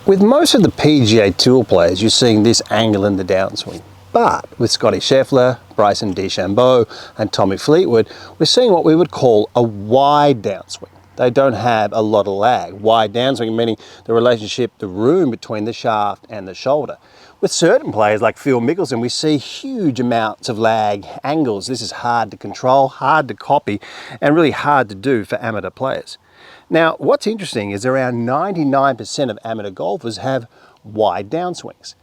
With most of the PGA Tour players, you're seeing this angle in the downswing. But with Scottie Scheffler, Bryson DeChambeau and Tommy Fleetwood, we're seeing what we would call a wide downswing. They don't have a lot of lag. Wide downswing meaning the relationship, the room between the shaft and the shoulder. With certain players like Phil Mickelson, we see huge amounts of lag angles. This is hard to control, hard to copy, and really hard to do for amateur players. Now, what's interesting is around 99% of amateur golfers have wide downswings.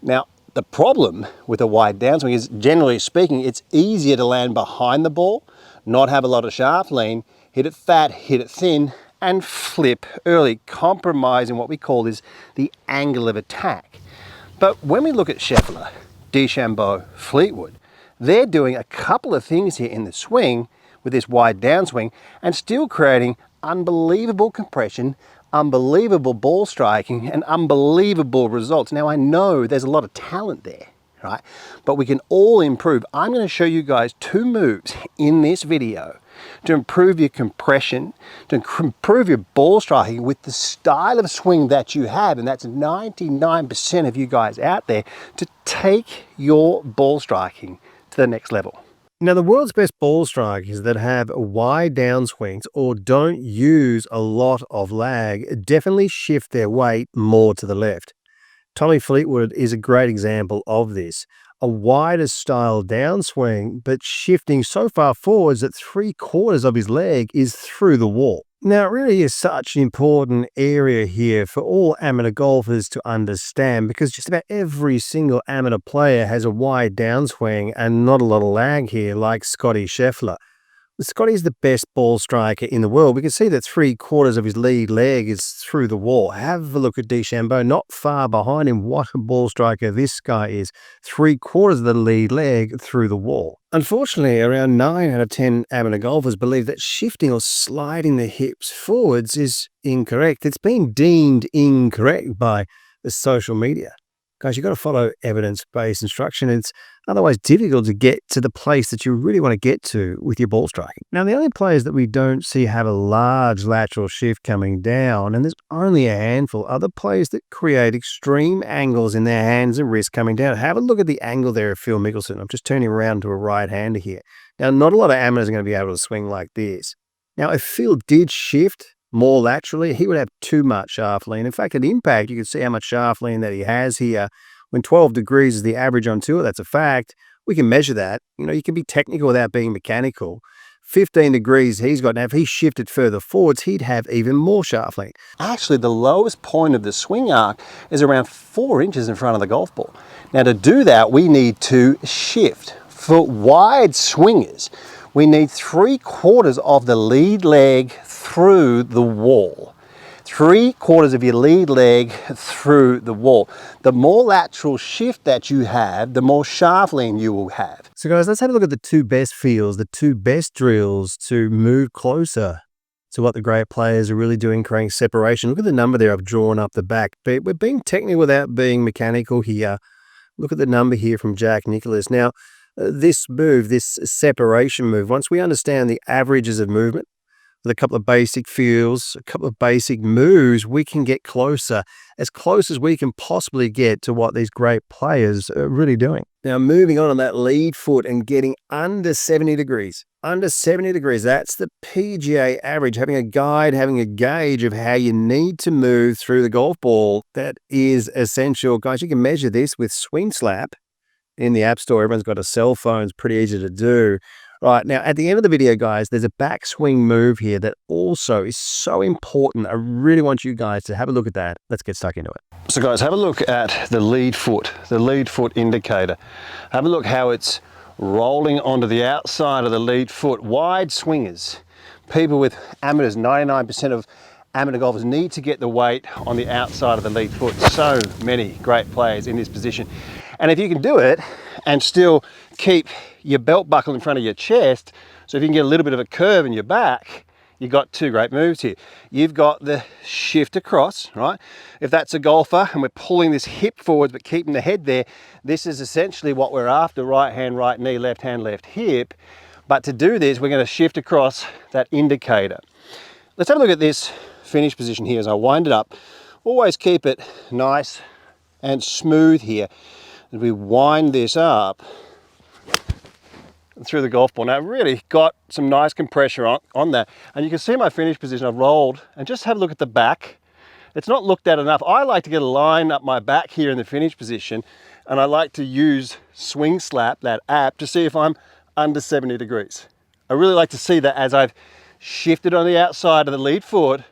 Now, the problem with a wide downswing is, generally speaking, it's easier to land behind the ball, not have a lot of shaft lean, hit it fat, hit it thin, and flip early, compromising what we call is the angle of attack. But when we look at Scheffler, DeChambeau, Fleetwood, they're doing a couple of things here in the swing with this wide downswing and still creating unbelievable compression, unbelievable ball striking, and unbelievable results. Now, I know there's a lot of talent there, right? But we can all improve. I'm going to show you guys 2 moves in this video to improve your compression, to improve your ball striking with the style of swing that you have, and that's 99% of you guys out there, to take your ball striking to the next level. Now, the world's best ball strikers that have wide downswings or don't use a lot of lag definitely shift their weight more to the left. Tommy Fleetwood is a great example of this. A wider style downswing, but shifting so far forwards that 3/4 of his leg is through the wall. Now, it really is such an important area here for all amateur golfers to understand, because just about every single amateur player has a wide downswing and not a lot of lag here, like Scottie Scheffler. Scotty's the best ball striker in the world. We can see that 3/4 of his lead leg is through the wall. Have a look at DeChambeau, not far behind him. What a ball striker this guy is. 3/4 of the lead leg through the wall. Unfortunately, around 9 out of 10 amateur golfers believe that shifting or sliding the hips forwards is incorrect. It's been deemed incorrect by the social media. Guys, you've got to follow evidence-based instruction. It's otherwise difficult to get to the place that you really want to get to with your ball striking. Now, the only players that we don't see have a large lateral shift coming down, and there's only a handful, are the players that create extreme angles in their hands and wrists coming down. Have a look at the angle there of Phil Mickelson. I'm just turning around to a right-hander here. Now, not a lot of amateurs are going to be able to swing like this. Now, if Phil did shift more laterally, he would have too much shaft lean. In fact, at impact, you can see how much shaft lean that he has here. When 12 degrees is the average on tour, that's a fact. We can measure that. You know, you can be technical without being mechanical. 15 degrees he's got. Now, if he shifted further forwards, he'd have even more shaft lean. Actually, the lowest point of the swing arc is around 4 inches in front of the golf ball. Now, to do that, we need to shift. For wide swingers, we need 3/4 of the lead leg through the wall. 3/4 of your lead leg through the wall. The more lateral shift that you have, the more shaft lean you will have. So guys, let's have a look at the 2 best feels, the 2 best drills to move closer to what the great players are really doing, creating separation. Look at the number there I've drawn up the back. But we're being technical without being mechanical here. Look at the number here from Jack Nicklaus. Now, this move, this separation move, once we understand the averages of movement, with a couple of basic feels, a couple of basic moves, we can get closer as we can possibly get to what these great players are really doing. Now, moving on that lead foot and getting under 70 degrees. Under 70 degrees, that's the PGA average. Having a guide, having a gauge of how you need to move through the golf ball, that is essential. Guys, you can measure this with SWINGSLAPP in the App Store. Everyone's got a cell phone. It's pretty easy to do. Right, now at the end of the video, guys, there's a backswing move here that also is so important. I really want you guys to have a look at that. Let's get stuck into it. So guys, have a look at the lead foot indicator. Have a look how it's rolling onto the outside of the lead foot. Wide swingers, people with amateurs, 99% of amateur golfers need to get the weight on the outside of the lead foot. So many great players in this position. And if you can do it and still keep your belt buckle in front of your chest, so if you can get a little bit of a curve in your back, you've got 2 great moves here. You've got the shift across, right? If that's a golfer and we're pulling this hip forwards but keeping the head there, this is essentially what we're after: right hand, right knee, left hand, left hip. But to do this, we're going to shift across that indicator. Let's have a look at this finish position here as I wind it up. Always keep it nice and smooth here as we wind this up through the golf ball. Now I've really got some nice compression on that, and you can see my finish position. I've rolled, and just have a look at the back. It's not looked at enough. I like to get a line up my back here in the finish position, and I like to use SWINGSLAPP, that app, to see if I'm under 70 degrees. I really like to see that as I've shifted on the outside of the lead foot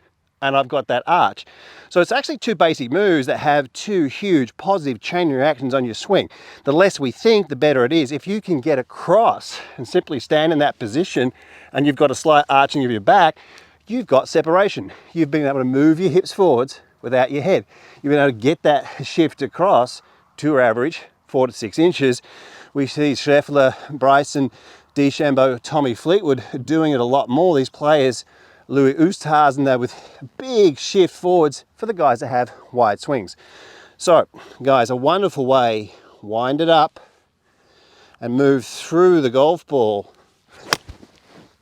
and I've got that arch. So it's actually two basic moves that have two huge positive chain reactions on your swing. The less we think, the better it is. If you can get across and simply stand in that position and you've got a slight arching of your back, you've got separation. You've been able to move your hips forwards without your head. You've been able to get that shift across to average 4 to 6 inches. We see Scheffler, Bryson, DeChambeau, Tommy Fleetwood doing it a lot more. These players, Louis Oosthuizen, there with big shift forwards for the guys that have wide swings. So guys, a wonderful way, wind it up and move through the golf ball.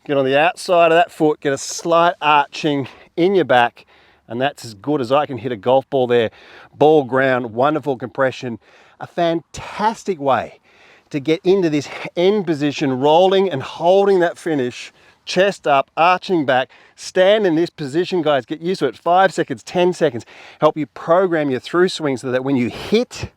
Get on the outside of that foot, get a slight arching in your back, and that's as good as I can hit a golf ball there. Ball ground, wonderful compression, a fantastic way to get into this end position, rolling and holding that finish, chest up, arching back. Stand in this position, guys. Get used to it. 5 seconds, 10 seconds. Help you program your through swing so that when you hit,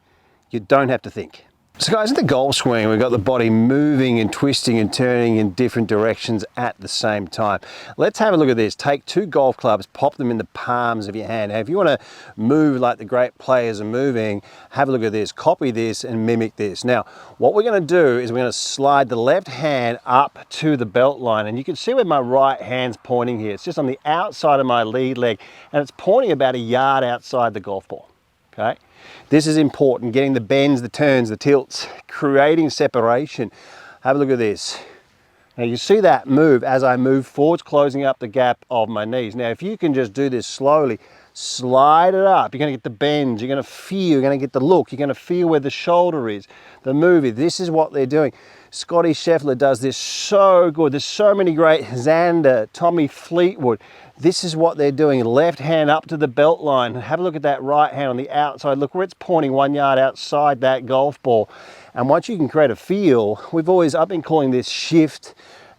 you don't have to think. So guys, in the golf swing, we've got the body moving and twisting and turning in different directions at the same time. Let's have a look at this. Take two golf clubs, pop them in the palms of your hand. Now, if you want to move like the great players are moving, have a look at this, copy this and mimic this. Now, what we're going to do is we're going to slide the left hand up to the belt line, and you can see where my right hand's pointing here. It's just on the outside of my lead leg, and it's pointing about a yard outside the golf ball. Okay, this is important, getting the bends, the turns, the tilts, creating separation. Have a look at this. Now you see that move as I move forwards, closing up the gap of my knees. Now if you can just do this slowly, slide it up, you're going to get the bends, you're going to feel, you're going to get the look, you're going to feel where the shoulder is, the move. This is what they're doing. Scotty Scheffler does this so good. There's so many great, Xander, Tommy Fleetwood. This is what they're doing. Left hand up to the belt line. Have a look at that right hand on the outside. Look where it's pointing 1 yard outside that golf ball. And once you can create a feel, I've been calling this shift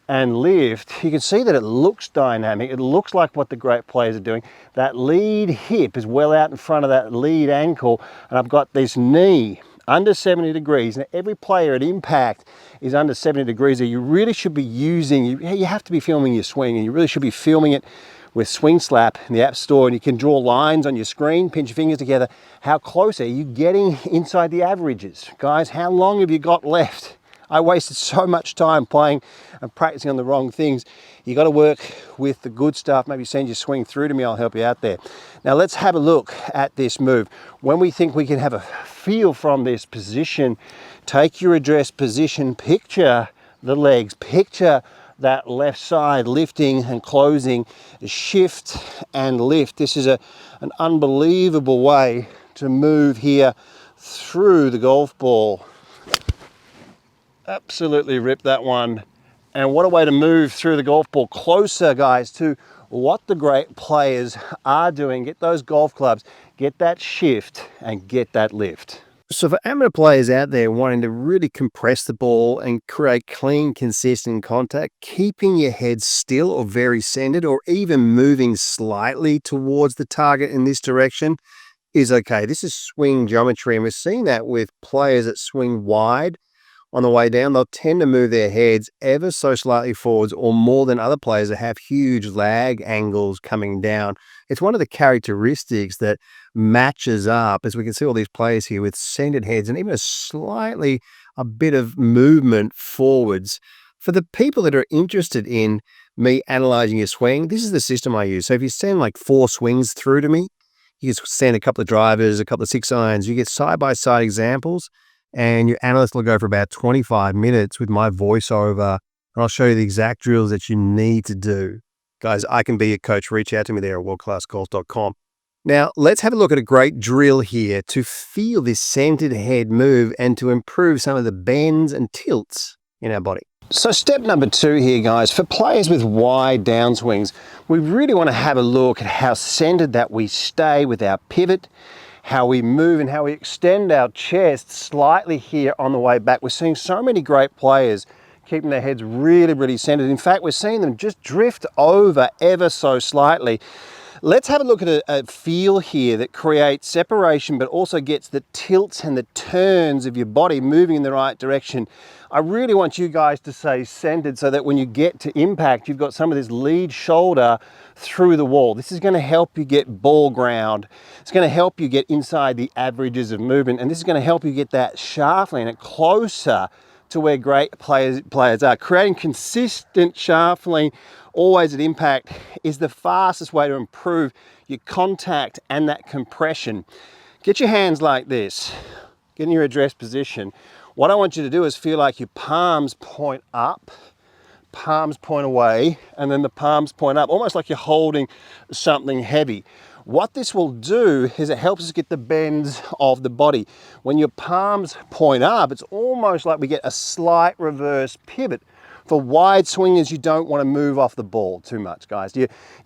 and lift. You can see that it looks dynamic. It looks like what the great players are doing. That lead hip is well out in front of that lead ankle. And I've got this knee under 70 degrees. Now every player at impact is under 70 degrees. You really should be using, you have to be filming your swing, and you really should be filming it with SWINGSLAPP in the App Store, and you can draw lines on your screen, pinch your fingers together. How close are you getting inside the averages? Guys, how long have you got left? I wasted so much time playing and practicing on the wrong things. You got to work with the good stuff. Maybe send your swing through to me, I'll help you out there. Now let's have a look at this move. When we think we can have a feel from this position, take your address position, picture the legs, picture that left side lifting and closing, shift and lift. This is an unbelievable way to move here through the golf ball. Absolutely rip that one. And what a way to move through the golf ball closer, guys, to what the great players are doing. Get those golf clubs, get that shift and get that lift. So for amateur players out there wanting to really compress the ball and create clean, consistent contact, keeping your head still or very centered or even moving slightly towards the target in this direction is okay. This is swing geometry, and we're seeing that with players that swing wide on the way down. They'll tend to move their heads ever so slightly forwards or more than other players that have huge lag angles coming down. It's one of the characteristics that matches up, as we can see all these players here with centered heads and even a bit of movement forwards. For the people that are interested in me analyzing your swing, this is the system I use. So if you send like 4 swings through to me, you just send a couple of drivers, a couple of 6 irons, you get side-by-side examples, and your analyst will go for about 25 minutes with my voiceover, and I'll show you the exact drills that you need to do. Guys, I can be your coach. Reach out to me there at WorldClassGolf.com. Now, let's have a look at a great drill here to feel this centered head move and to improve some of the bends and tilts in our body. So step number 2 here, guys, for players with wide downswings, we really want to have a look at how centered that we stay with our pivot, how we move and how we extend our chest slightly here on the way back. We're seeing so many great players keeping their heads really, really centered. In fact, we're seeing them just drift over ever so slightly. Let's have a look at a feel here that creates separation but also gets the tilts and the turns of your body moving in the right direction. I really want you guys to stay centered so that when you get to impact, you've got some of this lead shoulder through the wall. This is going to help you get ball ground. It's going to help you get inside the averages of movement, and this is going to help you get that shaft lean closer to where great players are. Creating consistent shaft lean always at impact is the fastest way to improve your contact and that compression. Get your hands like this, get in your address position. What I want you to do is feel like your palms point up, palms point away, and then the palms point up, almost like you're holding something heavy. What this will do is it helps us get the bends of the body. When your palms point up, it's almost like we get a slight reverse pivot. For wide swingers, you don't want to move off the ball too much, guys.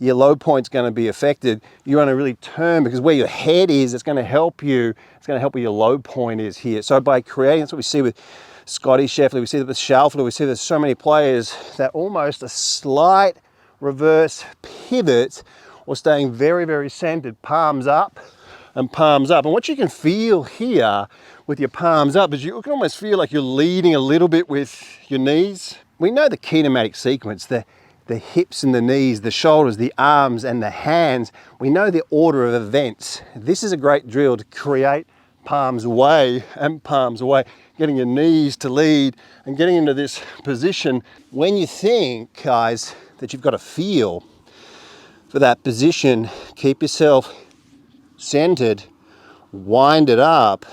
Your low point's going to be affected. You want to really turn, because where your head is, it's going to help you. It's going to help where your low point is here. So by creating, that's what we see with Scotty Scheffler, we see that with Schaufler, we see there's so many players that almost a slight reverse pivot or staying very, very centered, palms up and palms up. And what you can feel here with your palms up is you can almost feel like you're leading a little bit with your knees. We know the kinematic sequence, the hips and the knees, the shoulders, the arms and the hands. We know the order of events. This is a great drill to create palms away and palms away, getting your knees to lead and getting into this position. When you think, guys, that you've got a feel for that position, keep yourself centered, wind it up,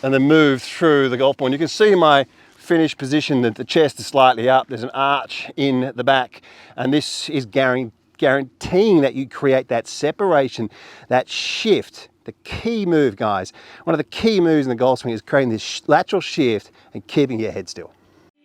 and then move through the golf ball. And you can see my finished position that the chest is slightly up. There's an arch in the back, and this is guaranteeing that you create that separation, that shift. The key move, guys, one of the key moves in the golf swing is creating this lateral shift and keeping your head still.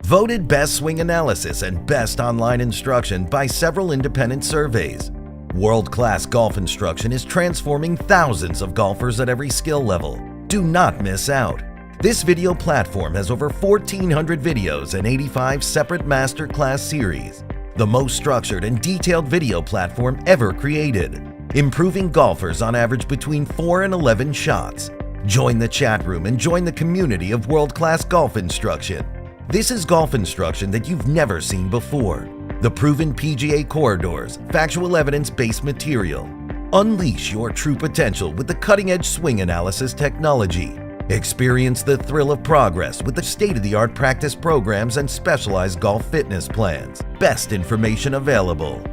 Voted Best Swing Analysis and Best Online Instruction by several independent surveys, World Class Golf Instruction is transforming thousands of golfers at every skill level. Do not miss out. This video platform has over 1,400 videos and 85 separate masterclass series, the most structured and detailed video platform ever created, improving golfers on average between 4 and 11 shots. Join the chat room and join the community of world-class golf instruction. This is golf instruction that you've never seen before. The proven PGA corridors, factual evidence-based material. Unleash your true potential with the cutting-edge swing analysis technology. Experience the thrill of progress with the state-of-the-art practice programs and specialized golf fitness plans. Best information available.